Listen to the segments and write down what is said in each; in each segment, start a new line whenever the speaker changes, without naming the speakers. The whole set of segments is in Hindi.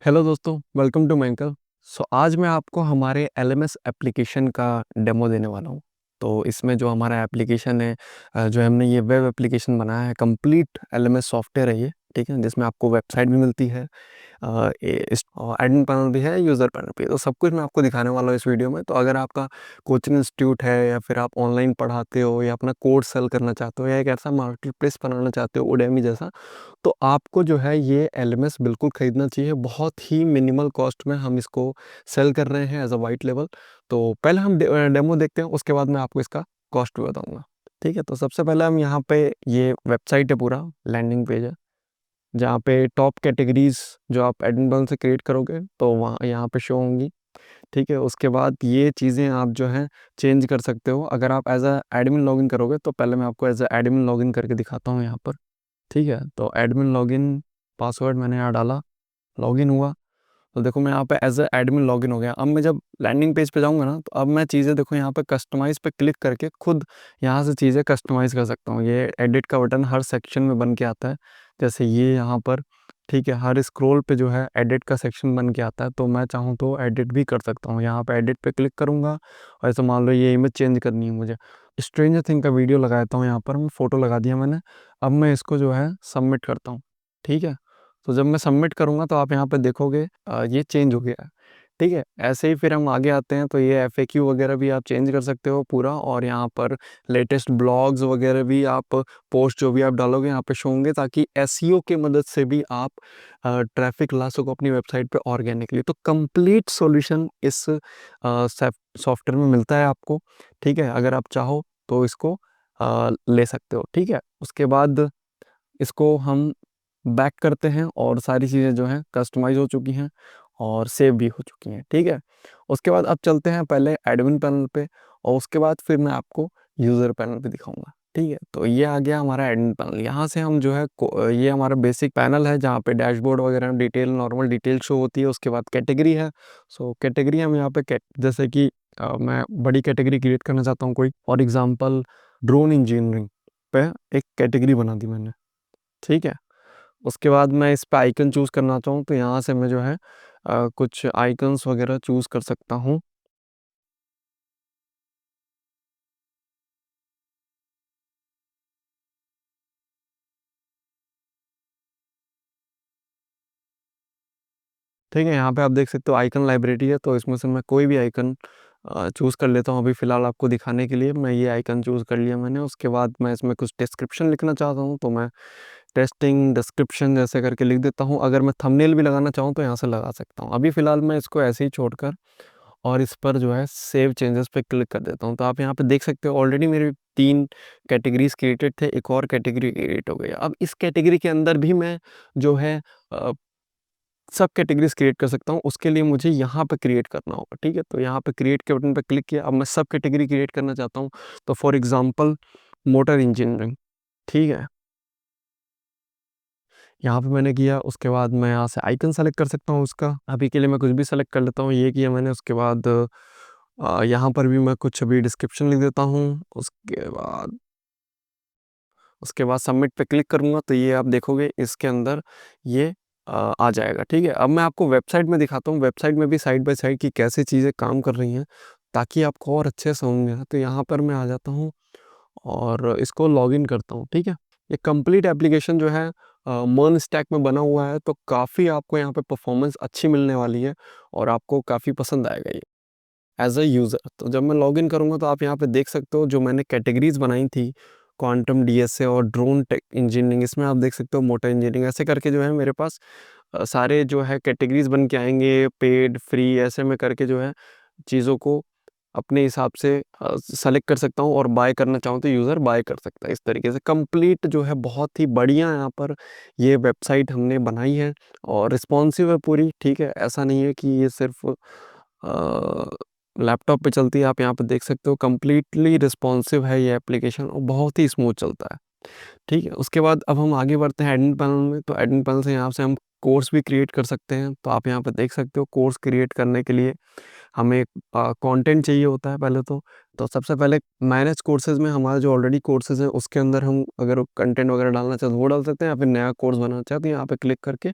हेलो दोस्तों, वेलकम टू मैंकर। आज मैं आपको हमारे एलएमएस एप्लीकेशन का डेमो देने वाला हूँ। तो इसमें जो हमारा एप्लीकेशन है, जो हमने ये वेब एप्लीकेशन बनाया है, कंप्लीट एलएमएस सॉफ्टवेयर है ये, ठीक है? जिसमें आपको वेबसाइट भी मिलती है, एडमिन पैनल भी है, यूज़र पैनल भी है। तो सब कुछ मैं आपको दिखाने वाला हूँ इस वीडियो में। तो अगर आपका कोचिंग इंस्टीट्यूट है या फिर आप ऑनलाइन पढ़ाते हो या अपना कोर्स सेल करना चाहते हो या एक ऐसा मार्केट प्लेस बनाना चाहते हो उडेमी जैसा, तो आपको जो है ये एलएमएस बिल्कुल ख़रीदना चाहिए। बहुत ही मिनिमल कॉस्ट में हम इसको सेल कर रहे हैं एज़ अ व्हाइट लेबल। तो पहले हम डेमो देखते हैं, उसके बाद मैं आपको इसका कॉस्ट भी बताऊँगा। ठीक है? तो सबसे पहले हम यहाँ पे, ये वेबसाइट है, पूरा लैंडिंग पेज है, जहाँ पे टॉप कैटेगरीज़ जो आप एडमिन बटन से क्रिएट करोगे तो वहाँ यहाँ पे शो होंगी। ठीक है? उसके बाद ये चीज़ें आप जो हैं चेंज कर सकते हो। अगर आप एज़ अ एडमिन लॉगिन करोगे तो पहले मैं आपको एज़ अ एडमिन लॉगिन करके दिखाता हूँ यहाँ पर। ठीक है? तो एडमिन लॉगिन पासवर्ड मैंने यहाँ डाला, लॉगिन हुआ। तो देखो मैं यहाँ पे एज़ अ एडमिन लॉगिन हो गया। अब मैं जब लैंडिंग पेज पे जाऊँगा ना, तो अब मैं चीज़ें देखो यहाँ पे कस्टमाइज़ पे क्लिक करके खुद यहाँ से चीज़ें कस्टमाइज़ कर सकता हूँ। ये एडिट का बटन हर सेक्शन में बन के आता है। जैसे ये यहाँ पर, ठीक है, हर स्क्रॉल पे जो है एडिट का सेक्शन बन के आता है, तो मैं चाहूँ तो एडिट भी कर सकता हूँ। यहाँ पे एडिट पे क्लिक करूँगा और ऐसे मान लो ये इमेज चेंज करनी है मुझे। स्ट्रेंजर थिंग का वीडियो लगा देता हूँ यहाँ पर, मैं फ़ोटो लगा दिया मैंने। अब मैं इसको जो है सबमिट करता हूँ। ठीक है? तो जब मैं सबमिट करूँगा तो आप यहाँ पे देखोगे ये चेंज हो गया है। ठीक है? ऐसे ही फिर हम आगे आते हैं, तो ये एफएक्यू वगैरह भी आप चेंज कर सकते हो पूरा, और यहाँ पर लेटेस्ट ब्लॉग्स वगैरह भी आप, पोस्ट जो भी आप डालोगे यहाँ पे शो होंगे, ताकि एसईओ की मदद से भी आप ट्रैफिक ला सको अपनी वेबसाइट पे ऑर्गेनिकली। तो कंप्लीट सॉल्यूशन इस सॉफ्टवेयर में मिलता है आपको। ठीक है? अगर आप चाहो तो इसको ले सकते हो। ठीक है? उसके बाद इसको हम बैक करते हैं और सारी चीज़ें जो हैं कस्टमाइज़ हो चुकी हैं और सेव भी हो चुकी हैं। ठीक है? उसके बाद अब चलते हैं पहले एडमिन पैनल पे, और उसके बाद फिर मैं आपको यूज़र पैनल पे दिखाऊँगा। ठीक है? तो ये आ गया हमारा एडमिन पैनल। यहाँ से हम जो है ये हमारा बेसिक पैनल है, जहाँ पे डैशबोर्ड वगैरह डिटेल, नॉर्मल डिटेल शो होती है। उसके बाद कैटेगरी है। कैटेगरी हम यहाँ पे जैसे कि मैं बड़ी कैटेगरी क्रिएट करना चाहता हूँ कोई, फॉर एग्ज़ाम्पल ड्रोन इंजीनियरिंग पे एक कैटेगरी बना दी मैंने। ठीक है? उसके बाद मैं इस पे आइकन चूज़ करना चाहूँ तो यहाँ से मैं जो है कुछ आइकन्स वगैरह चूज़ कर सकता हूँ। ठीक है? यहाँ पे आप देख सकते हो आइकन लाइब्रेरी है, तो इसमें से मैं कोई भी आइकन चूज़ कर लेता हूँ। अभी फ़िलहाल आपको दिखाने के लिए मैं ये आइकन चूज़ कर लिया मैंने। उसके बाद मैं इसमें कुछ डिस्क्रिप्शन लिखना चाहता हूँ, तो मैं टेस्टिंग डिस्क्रिप्शन जैसे करके लिख देता हूँ। अगर मैं थंबनेल भी लगाना चाहूँ तो यहाँ से लगा सकता हूँ। अभी फ़िलहाल मैं इसको ऐसे ही छोड़कर और इस पर जो है सेव चेंजेस पे क्लिक कर देता हूँ। तो आप यहाँ पे देख सकते हो ऑलरेडी मेरी 3 कैटेगरीज़ क्रिएटेड थे, एक और कैटेगरी क्रिएट हो गई। अब इस कैटेगरी के अंदर भी मैं जो है अ, सब कैटेगरीज़ क्रिएट कर सकता हूँ। उसके लिए मुझे यहाँ पे क्रिएट करना होगा। ठीक है? तो यहाँ पे क्रिएट के बटन पे क्लिक किया। अब मैं सब कैटेगरी क्रिएट करना चाहता हूँ। तो फॉर एग्ज़ाम्पल मोटर इंजीनियरिंग, ठीक है? यहाँ पे मैंने किया, उसके बाद मैं यहाँ से आइकन सेलेक्ट कर सकता हूँ उसका। अभी के लिए मैं कुछ भी सेलेक्ट कर लेता हूँ, ये किया मैंने। उसके बाद यहाँ पर भी मैं कुछ अभी डिस्क्रिप्शन लिख देता हूँ। उसके बाद सबमिट पे क्लिक करूँगा, तो ये आप देखोगे इसके अंदर ये आ जाएगा। ठीक है? अब मैं आपको वेबसाइट में दिखाता हूँ, वेबसाइट में भी साइड बाय साइड कि कैसे चीज़ें काम कर रही हैं, ताकि आपको और अच्छे से समझ में आए। तो यहाँ पर मैं आ जाता हूँ और इसको लॉगिन करता हूँ। ठीक है? ये कंप्लीट एप्लीकेशन जो है मर्न स्टैक में बना हुआ है, तो काफ़ी आपको यहाँ पे परफॉर्मेंस अच्छी मिलने वाली है और आपको काफ़ी पसंद आएगा ये एज़ अ यूज़र। तो जब मैं लॉगिन करूँगा तो आप यहाँ पे देख सकते हो जो मैंने कैटेगरीज़ बनाई थी, क्वांटम डीएसए और ड्रोन टेक इंजीनियरिंग, इसमें आप देख सकते हो मोटर इंजीनियरिंग, ऐसे करके जो है मेरे पास सारे जो है कैटेगरीज़ बन के आएँगे, पेड, फ्री, ऐसे में करके जो है चीज़ों को अपने हिसाब से सेलेक्ट कर सकता हूँ, और बाय करना चाहूँ तो यूज़र बाय कर सकता है। इस तरीके से कंप्लीट जो है बहुत ही बढ़िया यहाँ पर ये वेबसाइट हमने बनाई है और रिस्पॉन्सिव है पूरी। ठीक है? ऐसा नहीं है कि ये सिर्फ़ लैपटॉप पे चलती है। आप यहाँ पे देख सकते हो कंप्लीटली रिस्पॉन्सिव है ये एप्लीकेशन और बहुत ही स्मूथ चलता है। ठीक है? उसके बाद अब हम आगे बढ़ते हैं एडमिन पैनल में। तो एडमिन पैनल से यहाँ से हम कोर्स भी क्रिएट कर सकते हैं। तो आप यहाँ पे देख सकते हो कोर्स क्रिएट करने के लिए हमें कंटेंट चाहिए होता है पहले तो सबसे पहले मैनेज कोर्सेज़ में हमारा जो ऑलरेडी कोर्सेज़ है उसके अंदर हम अगर कंटेंट वगैरह डालना चाहें तो वो डाल सकते हैं, या फिर नया कोर्स बनाना चाहें तो यहाँ पे क्लिक करके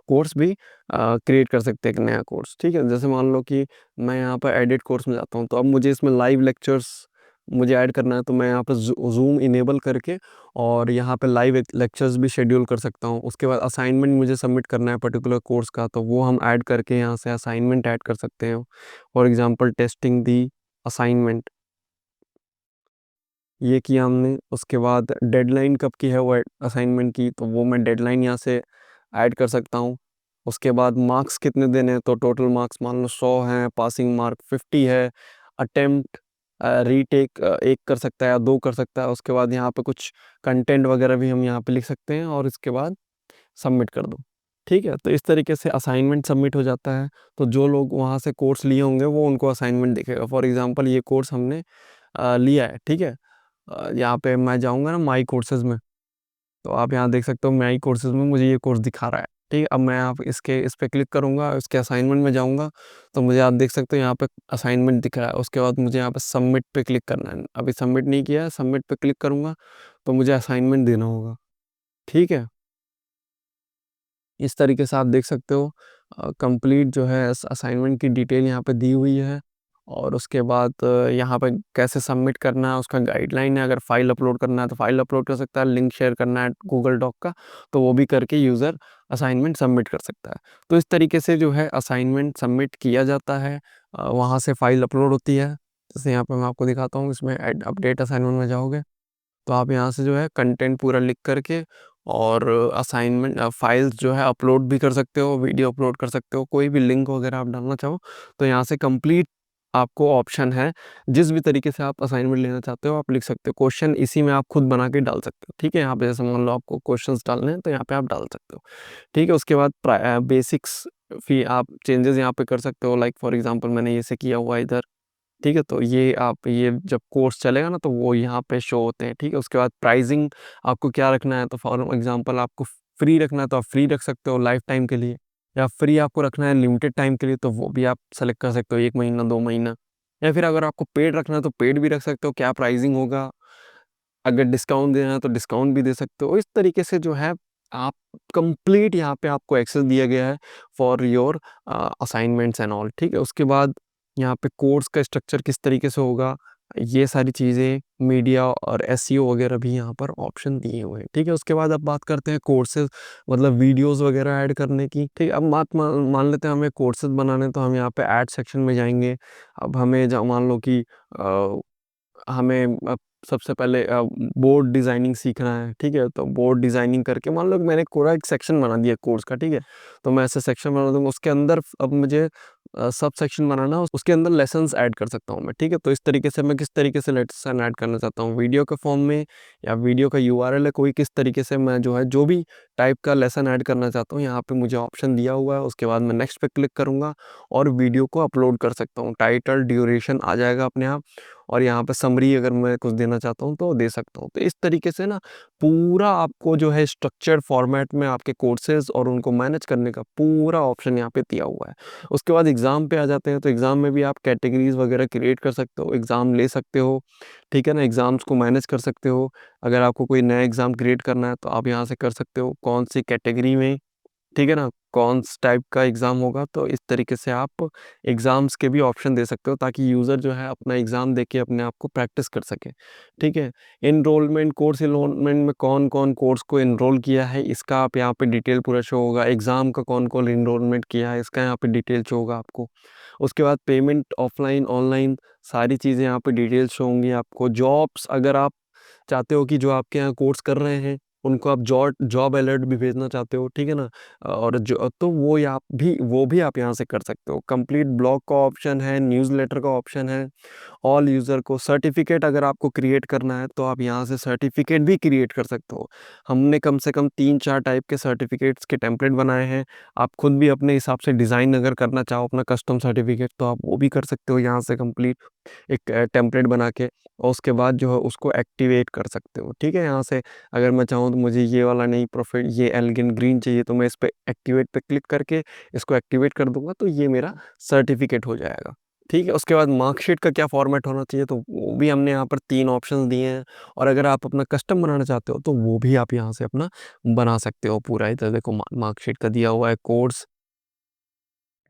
कोर्स भी क्रिएट कर सकते हैं, एक नया कोर्स, ठीक है। जैसे मान लो कि मैं यहाँ पर एडिट कोर्स में जाता हूँ, तो अब मुझे इसमें लाइव लेक्चर्स मुझे ऐड करना है, तो मैं यहाँ पे ज़ूम इनेबल करके और यहाँ पे लाइव लेक्चर्स भी शेड्यूल कर सकता हूँ। उसके बाद असाइनमेंट मुझे सबमिट करना है पर्टिकुलर कोर्स का, तो वो हम ऐड करके यहाँ से असाइनमेंट ऐड कर सकते हैं। For example testing the assignment, ये किया हमने। उसके बाद डेडलाइन कब की है वो असाइनमेंट की, तो वो मैं डेडलाइन यहाँ से ऐड कर सकता हूँ। उसके बाद मार्क्स कितने देने हैं, तो टोटल मार्क्स मान लो 100 हैं, पासिंग मार्क 50 है, अटेम्प्ट रीटेक 1 कर सकता है या 2 कर सकता है। उसके बाद यहाँ पे कुछ कंटेंट वगैरह भी हम यहाँ पे लिख सकते हैं और इसके बाद सबमिट कर दो, ठीक है। तो इस तरीके से असाइनमेंट सबमिट हो जाता है। तो जो लोग वहाँ से कोर्स लिए होंगे वो उनको असाइनमेंट दिखेगा। फॉर एग्जांपल ये कोर्स हमने लिया है, ठीक है। यहाँ पे मैं जाऊँगा ना माई कोर्सेज़ में, तो आप यहाँ देख सकते हो माई कोर्सेज़ में मुझे ये कोर्स दिखा रहा है, ठीक है। अब मैं आप इस पे क्लिक करूँगा, इसके असाइनमेंट में जाऊँगा, तो मुझे आप देख सकते हो यहाँ पे असाइनमेंट दिख रहा है। उसके बाद मुझे यहाँ पे सबमिट पे क्लिक करना है। अभी सबमिट नहीं किया है, सबमिट पे क्लिक करूँगा तो मुझे असाइनमेंट देना होगा, ठीक है। इस तरीके से आप देख सकते हो कंप्लीट जो है असाइनमेंट की डिटेल यहाँ पे दी हुई है। और उसके बाद यहाँ पे कैसे सबमिट करना है उसका गाइडलाइन है। अगर फाइल अपलोड करना है तो फाइल अपलोड कर सकता है, लिंक शेयर करना है गूगल डॉक का तो वो भी करके यूज़र असाइनमेंट सबमिट कर सकता है। तो इस तरीके से जो है असाइनमेंट सबमिट किया जाता है, वहाँ से फाइल अपलोड होती है। जैसे यहाँ पे मैं आपको दिखाता हूँ, इसमें अपडेट असाइनमेंट में जाओगे तो आप यहाँ से जो है कंटेंट पूरा लिख करके और असाइनमेंट फाइल्स जो है अपलोड भी कर सकते हो, वीडियो अपलोड कर सकते हो, कोई भी लिंक वगैरह आप डालना चाहो तो यहाँ से कंप्लीट आपको ऑप्शन है। जिस भी तरीके से आप असाइनमेंट लेना चाहते हो आप लिख सकते हो। क्वेश्चन इसी में आप खुद बना के डाल सकते हो, ठीक है। यहाँ पे जैसे मान लो आपको क्वेश्चंस डालने हैं तो यहाँ पे आप डाल सकते हो, ठीक है। उसके बाद बेसिक्स भी आप चेंजेस यहाँ पे कर सकते हो। लाइक फॉर एग्जांपल मैंने ये से किया हुआ है इधर, ठीक है। तो ये आप ये जब कोर्स चलेगा ना तो वो यहाँ पे शो होते हैं, ठीक है। उसके बाद प्राइसिंग आपको क्या रखना है, तो फॉर एग्जांपल आपको फ्री रखना है तो आप फ्री रख सकते हो लाइफ टाइम के लिए, या फ्री आपको रखना है लिमिटेड टाइम के लिए तो वो भी आप सेलेक्ट कर सकते हो, 1 महीना 2 महीना। या फिर अगर आपको पेड रखना है तो पेड भी रख सकते हो, क्या प्राइसिंग होगा। अगर डिस्काउंट देना है तो डिस्काउंट भी दे सकते हो। इस तरीके से जो है आप कंप्लीट यहाँ पे आपको एक्सेस दिया गया है for your assignments and all, ठीक है। उसके बाद यहाँ पे कोर्स का स्ट्रक्चर किस तरीके से होगा, ये सारी चीज़ें मीडिया और एसईओ वगैरह भी यहाँ पर ऑप्शन दिए हुए हैं, ठीक है। उसके बाद अब बात करते हैं कोर्सेज मतलब वीडियोस वगैरह ऐड करने की, ठीक है। अब मान लेते हैं हमें कोर्सेज बनाने, तो हम यहाँ पे ऐड सेक्शन में जाएंगे। अब हमें मान लो कि हमें सबसे पहले बोर्ड डिज़ाइनिंग सीखना है, ठीक है। तो बोर्ड डिज़ाइनिंग करके मान लो कि मैंने पूरा एक सेक्शन बना दिया कोर्स का, ठीक है। तो मैं ऐसे सेक्शन बना दूँगा, उसके अंदर अब मुझे सब सेक्शन बनाना है, उसके अंदर लेसन्स ऐड कर सकता हूँ मैं, ठीक है। तो इस तरीके से मैं किस तरीके से लेसन ऐड करना चाहता हूँ वीडियो के फॉर्म में, या वीडियो का यूआरएल है कोई, किस तरीके से मैं जो है जो भी टाइप का लेसन ऐड करना चाहता हूँ यहाँ पे मुझे ऑप्शन दिया हुआ है। उसके बाद मैं नेक्स्ट पे क्लिक करूँगा और वीडियो को अपलोड कर सकता हूँ। टाइटल ड्यूरेशन आ जाएगा अपने आप, और यहाँ पे समरी अगर मैं कुछ देना चाहता हूँ तो दे सकता हूँ। तो इस तरीके से ना पूरा आपको जो है स्ट्रक्चर्ड फॉर्मेट में आपके कोर्सेज़ और उनको मैनेज करने का पूरा ऑप्शन यहाँ पे दिया हुआ है। उसके बाद एग्ज़ाम पे आ जाते हैं, तो एग्ज़ाम में भी आप कैटेगरीज़ वगैरह क्रिएट कर सकते हो, एग्ज़ाम ले सकते हो, ठीक है ना। एग्ज़ाम्स को मैनेज कर सकते हो। अगर आपको कोई नया एग्ज़ाम क्रिएट करना है तो आप यहाँ से कर सकते हो, कौन सी कैटेगरी में, ठीक है ना, कौन-स टाइप का एग्ज़ाम होगा। तो इस तरीके से आप एग्ज़ाम्स के भी ऑप्शन दे सकते हो ताकि यूज़र जो है अपना एग्ज़ाम दे के अपने आप को प्रैक्टिस कर सके, ठीक है। कोर्स एनरोलमेंट में कौन-कौन कोर्स को एनरोल किया है इसका आप यहाँ पे डिटेल पूरा शो होगा। एग्ज़ाम का कौन-कौन एनरोलमेंट किया है इसका यहाँ पे डिटेल शो होगा आपको। उसके बाद पेमेंट ऑफ़लाइन, ऑनलाइन सारी चीज़ें यहाँ पे डिटेल शो होंगी आपको। जॉब्स अगर आप चाहते हो कि जो आपके यहाँ कोर्स कर रहे हैं उनको आप जॉब अलर्ट भी भेजना चाहते हो, ठीक है ना। और जो तो वो भी आप यहाँ से कर सकते हो। कंप्लीट ब्लॉग का ऑप्शन है, न्यूज़लेटर का ऑप्शन है। ऑल यूज़र को सर्टिफिकेट अगर आपको क्रिएट करना है तो आप यहाँ से सर्टिफिकेट भी क्रिएट कर सकते हो। हमने कम से कम 3-4 टाइप के सर्टिफिकेट्स के टेम्पलेट बनाए हैं। आप खुद भी अपने हिसाब से डिज़ाइन अगर करना चाहो अपना कस्टम सर्टिफिकेट तो आप वो भी कर सकते हो यहाँ से कंप्लीट एक टेम्पलेट बना के, और उसके बाद जो है उसको एक्टिवेट कर सकते हो, ठीक है। यहाँ से अगर मैं चाहूँ तो मुझे ये वाला नहीं प्रोफिट ये एल्गिन ग्रीन चाहिए तो मैं इस पे एक्टिवेट पे क्लिक करके इसको एक्टिवेट कर दूँगा तो ये मेरा सर्टिफिकेट हो जाएगा, ठीक है? उसके बाद मार्कशीट का क्या फ़ॉर्मेट होना चाहिए, तो वो भी हमने यहाँ पर 3 ऑप्शंस दिए हैं। और अगर आप अपना कस्टम बनाना चाहते हो, तो वो भी आप यहाँ से अपना बना सकते हो पूरा। इधर देखो मार्कशीट का दिया हुआ है, कोड्स,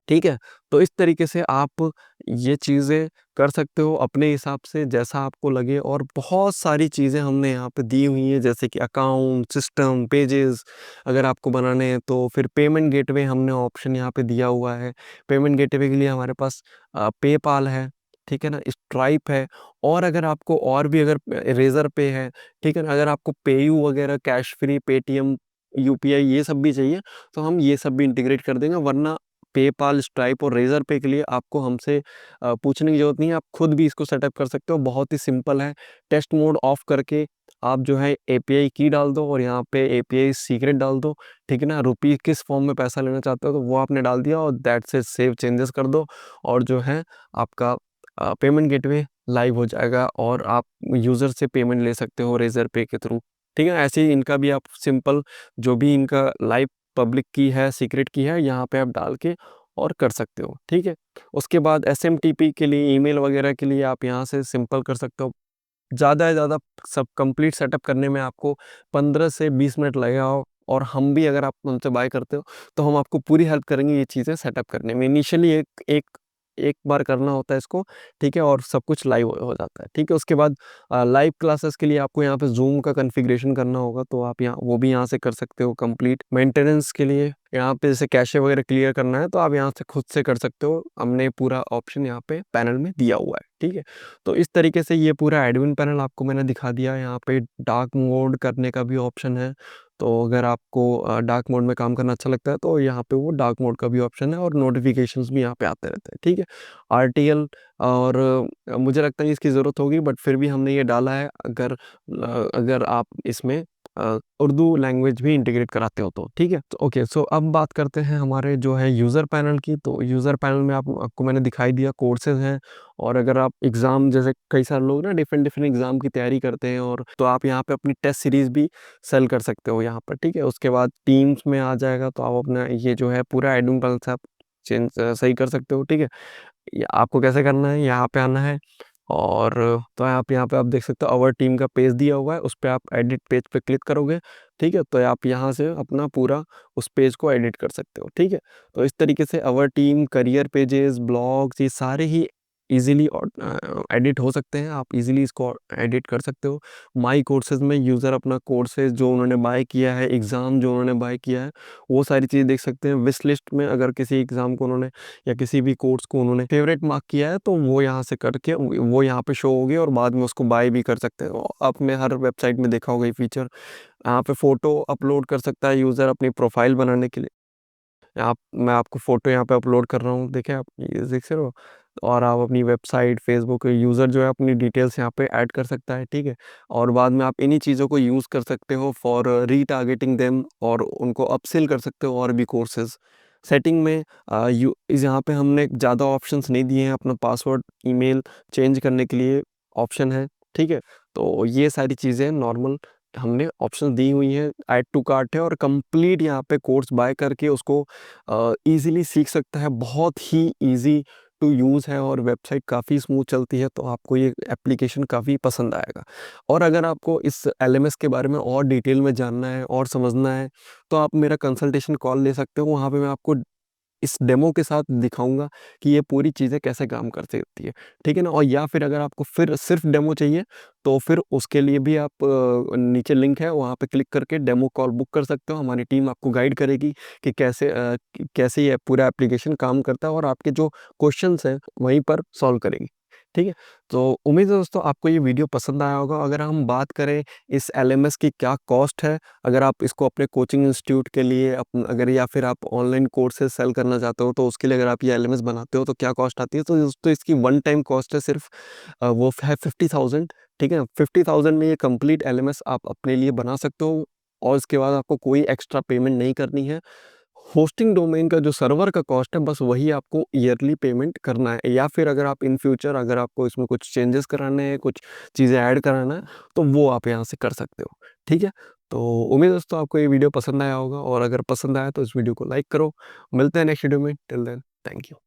ठीक है? तो इस तरीके से आप ये चीज़ें कर सकते हो अपने हिसाब से जैसा आपको लगे। और बहुत सारी चीज़ें हमने यहाँ पे दी हुई हैं, जैसे कि अकाउंट, सिस्टम, पेजेस अगर आपको बनाने हैं तो। फिर पेमेंट गेटवे हमने ऑप्शन यहाँ पे दिया हुआ है। पेमेंट गेटवे के लिए हमारे पास पेपाल है, ठीक है ना? स्ट्राइप है। और अगर आपको और भी अगर रेज़र पे है, ठीक है ना? अगर आपको पेयू वगैरह, कैश फ्री, पेटीएम, यूपीआई ये सब भी चाहिए, तो हम ये सब भी इंटीग्रेट कर देंगे। वरना पेपाल, स्ट्राइप और रेज़र पे के लिए आपको हमसे पूछने की ज़रूरत नहीं है, आप खुद भी इसको सेटअप कर सकते हो। बहुत ही सिंपल है। टेस्ट मोड ऑफ करके आप जो है एपीआई की डाल दो और यहाँ पे एपीआई सीक्रेट डाल दो, ठीक है ना? रुपी किस फॉर्म में पैसा लेना चाहते हो, तो वो आपने डाल दिया और दैट्स इट, सेव चेंजेस कर दो। और जो है आपका पेमेंट गेटवे लाइव हो जाएगा और आप यूज़र से पेमेंट ले सकते हो रेज़र पे के थ्रू, ठीक है? ऐसे ही इनका भी आप सिंपल जो भी इनका लाइव पब्लिक की है, सीक्रेट की है, यहाँ पे आप डाल के और कर सकते हो, ठीक है? उसके बाद एसएमटीपी के लिए, ईमेल वगैरह के लिए आप यहाँ से सिंपल कर सकते हो। ज़्यादा से ज़्यादा सब कंप्लीट सेटअप करने में आपको 15 से 20 मिनट लगेगा। और हम भी अगर आप हमसे बाय करते हो, तो हम आपको पूरी हेल्प करेंगे ये चीज़ें सेटअप करने में। इनिशियली एक एक एक बार करना होता है इसको, ठीक है? और सब कुछ लाइव हो जाता है, ठीक है? उसके बाद लाइव क्लासेस के लिए आपको यहाँ पे ज़ूम का कॉन्फ़िगरेशन करना होगा, तो आप यहाँ वो भी यहाँ से कर सकते हो कंप्लीट। मेंटेनेंस के लिए यहाँ पे जैसे कैशे वगैरह क्लियर करना है, तो आप यहाँ से खुद से कर सकते हो। हमने पूरा ऑप्शन यहाँ पे पैनल में दिया हुआ है, ठीक है? तो इस तरीके से ये पूरा एडमिन पैनल आपको मैंने दिखा दिया। यहाँ पे डार्क मोड करने का भी ऑप्शन है, तो अगर आपको डार्क मोड में काम करना अच्छा लगता है, तो यहाँ पे वो डार्क मोड का भी ऑप्शन है और नोटिफिकेशंस भी यहाँ पे आते रहते हैं, ठीक है? आरटीएल और मुझे लगता है इसकी ज़रूरत होगी, बट फिर भी हमने ये डाला है। अगर आप इसमें उर्दू लैंग्वेज भी इंटीग्रेट कराते हो तो, ठीक है? तो ओके, सो अब बात करते हैं हमारे जो है यूज़र पैनल की। तो यूज़र पैनल में आपको मैंने दिखाई दिया कोर्सेज़ हैं। और अगर आप एग्ज़ाम, जैसे कई सारे लोग ना डिफरेंट डिफरेंट एग्ज़ाम की तैयारी करते हैं, और तो आप यहाँ पे अपनी टेस्ट सीरीज़ भी सेल कर सकते हो यहाँ पर, ठीक है? उसके बाद टीम्स में आ जाएगा, तो आप अपना ये जो है पूरा एडमिन पैनल से आप सही कर सकते हो, ठीक है? आपको कैसे करना है, यहाँ पे आना है। और तो आप यहाँ पे आप देख सकते हो अवर टीम का पेज दिया हुआ है, उस पे आप एडिट पेज पे क्लिक करोगे, ठीक है? तो आप यहाँ से अपना पूरा उस पेज को एडिट कर सकते हो, ठीक है? तो इस तरीके से our team, career pages, blogs, ये सारे ही ईज़िली एडिट हो सकते हैं। आप ईज़िली इसको एडिट कर सकते हो। माई कोर्सेज़ में यूज़र अपना कोर्सेज़ जो उन्होंने बाय किया है, एग्ज़ाम जो उन्होंने बाय किया है, वो सारी चीज़ें देख सकते हैं। विश लिस्ट में अगर किसी एग्ज़ाम को उन्होंने या किसी भी कोर्स को उन्होंने फेवरेट मार्क किया है, तो वो यहाँ से करके वो यहाँ पे शो होगी और बाद में उसको बाय भी कर सकते हो। आपने हर वेबसाइट में देखा होगा ये फीचर। यहाँ पे फ़ोटो अपलोड कर सकता है यूज़र अपनी प्रोफ़ाइल बनाने के लिए। मैं आपको फ़ोटो यहाँ पे अपलोड कर रहा हूँ, देखें आप, ये देख रहे हो? और आप अपनी वेबसाइट, फ़ेसबुक, यूज़र जो है अपनी डिटेल्स यहाँ पे ऐड कर सकता है, ठीक है? और बाद में आप इन्हीं चीज़ों को यूज़ कर सकते हो फॉर रीटारगेटिंग देम, और उनको अपसेल कर सकते हो और भी कोर्सेज़। सेटिंग में यहाँ पे हमने ज़्यादा ऑप्शंस नहीं दिए हैं। अपना पासवर्ड, ईमेल चेंज करने के लिए ऑप्शन है, ठीक है? तो ये सारी चीज़ें नॉर्मल हमने ऑप्शन दी हुई हैं। ऐड टू कार्ट है और कंप्लीट यहाँ पे कोर्स बाय करके उसको ईज़िली सीख सकता है। बहुत ही ईज़ी टू यूज़ है और वेबसाइट काफ़ी स्मूथ चलती है, तो आपको ये एप्लीकेशन काफ़ी पसंद आएगा। और अगर आपको इस एलएमएस के बारे में और डिटेल में जानना है और समझना है, तो आप मेरा कंसल्टेशन कॉल ले सकते हो। वहाँ पे मैं आपको इस डेमो के साथ दिखाऊँगा कि ये पूरी चीज़ें कैसे काम कर सकती है, ठीक है ना? और या फिर अगर आपको फिर सिर्फ़ डेमो चाहिए, तो फिर उसके लिए भी आप नीचे लिंक है, वहाँ पे क्लिक करके डेमो कॉल बुक कर सकते हो। हमारी टीम आपको गाइड करेगी कि कैसे ये पूरा एप्लीकेशन काम करता है, और आपके जो क्वेश्चंस हैं, वहीं पर सॉल्व करेगी, ठीक है? तो उम्मीद है दोस्तों आपको ये वीडियो पसंद आया होगा। अगर हम बात करें इस एलएमएस की क्या कॉस्ट है, अगर आप इसको अपने कोचिंग इंस्टीट्यूट के लिए अगर या फिर आप ऑनलाइन कोर्सेज सेल करना चाहते हो, तो उसके लिए अगर आप ये एलएमएस बनाते हो तो क्या कॉस्ट आती है, तो दोस्तों इसकी वन टाइम कॉस्ट है सिर्फ वो है 50,000, ठीक है? 50,000 में ये कंप्लीट एलएमएस आप अपने लिए बना सकते हो, और इसके बाद आपको कोई एक्स्ट्रा पेमेंट नहीं करनी है। होस्टिंग डोमेन का जो सर्वर का कॉस्ट है, बस वही आपको ईयरली पेमेंट करना है। या फिर अगर आप इन फ्यूचर अगर आपको इसमें कुछ चेंजेस कराने हैं, कुछ चीज़ें ऐड कराना है, तो वो आप यहाँ से कर सकते हो, ठीक है? तो उम्मीद है दोस्तों आपको ये वीडियो पसंद आया होगा, और अगर पसंद आया तो इस वीडियो को लाइक करो। मिलते हैं नेक्स्ट वीडियो में, टिल देन थैंक यू।